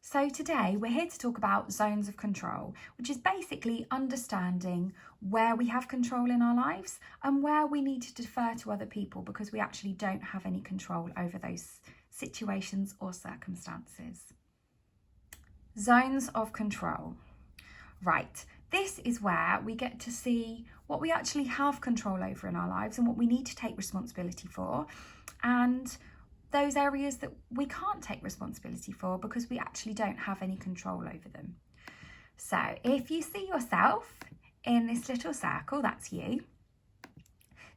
So today we're here to talk about zones of control, which is basically understanding where we have control in our lives and where we need to defer to other people because we actually don't have any control over those situations or circumstances. Zones of control. Right, this is where we get to see what we actually have control over in our lives and what we need to take responsibility for, and those areas that we can't take responsibility for because we actually don't have any control over them. So if you see yourself in this little circle, that's you.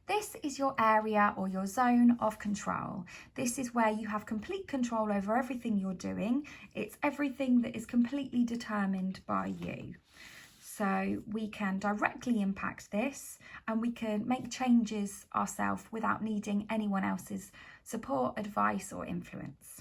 This is your area or your zone of control. This is where you have complete control over everything you're doing. It's everything that is completely determined by you. So we can directly impact this and we can make changes ourselves without needing anyone else's support, advice or influence.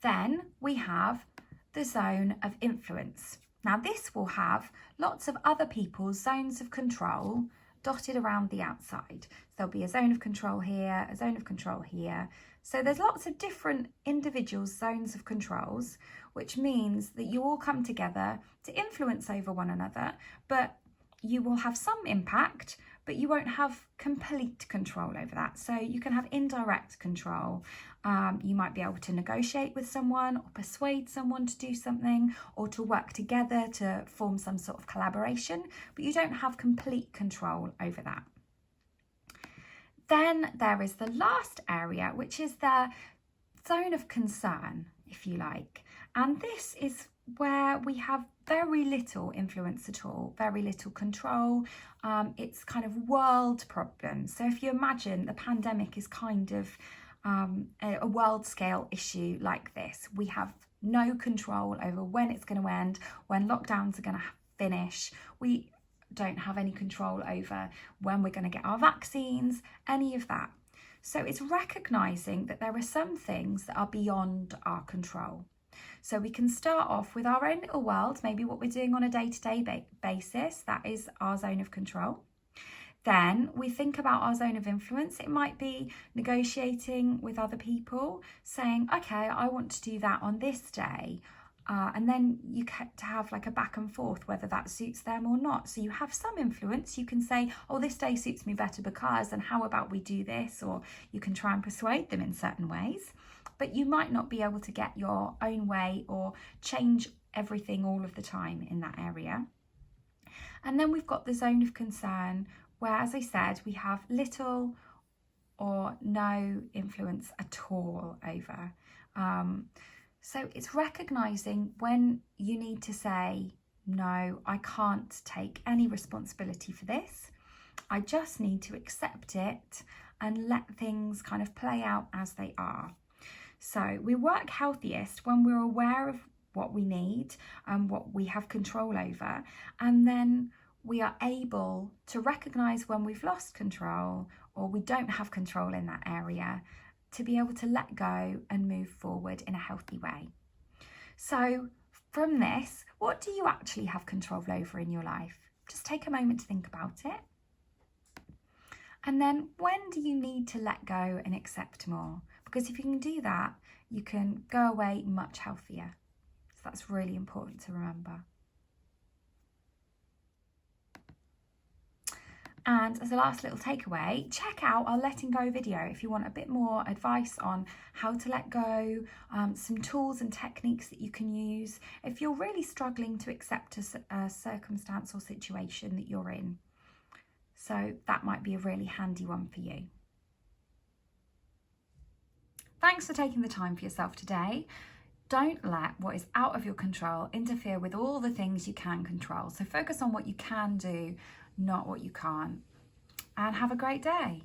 Then we have the zone of influence. Now this will have lots of other people's zones of control dotted around the outside. So there'll be a zone of control here, a zone of control here. So there's lots of different individual zones of controls, which means that you all come together to influence over one another, but you will have some impact, but you won't have complete control over that. So you can have indirect control. You might be able to negotiate with someone or persuade someone to do something or to work together to form some sort of collaboration, but you don't have complete control over that. Then there is the last area, which is the zone of concern, if you like. And this is where we have very little influence at all, very little control. It's kind of world problems. So if you imagine the pandemic is kind of a world scale issue like this, we have no control over when it's going to end, when lockdowns are going to finish. We don't have any control over when we're going to get our vaccines, any of that. So it's recognising that there are some things that are beyond our control. So we can start off with our own little world, maybe what we're doing on a day-to-day basis, that is our zone of control. Then we think about our zone of influence. It might be negotiating with other people, saying, okay, I want to do that on this day. And then you get to have like a back and forth, whether that suits them or not. So you have some influence. You can say, oh, this day suits me better because, and how about we do this? Or you can try and persuade them in certain ways. But you might not be able to get your own way or change everything all of the time in that area. And then we've got the zone of concern, where, as I said, we have little or no influence at all over. So it's recognising when you need to say, no, I can't take any responsibility for this. I just need to accept it and let things kind of play out as they are. So we work healthiest when we're aware of what we need and what we have control over, and then we are able to recognise when we've lost control or we don't have control in that area, to be able to let go and move forward in a healthy way. So from this, what do you actually have control over in your life? Just take a moment to think about it. And then when do you need to let go and accept more? Because if you can do that, you can go away much healthier. So that's really important to remember. And as a last little takeaway, check out our letting go video if you want a bit more advice on how to let go, some tools and techniques that you can use if you're really struggling to accept a circumstance or situation that you're in. So that might be a really handy one for you. Thanks for taking the time for yourself today. Don't let what is out of your control interfere with all the things you can control. So focus on what you can do, not what you can't. And have a great day.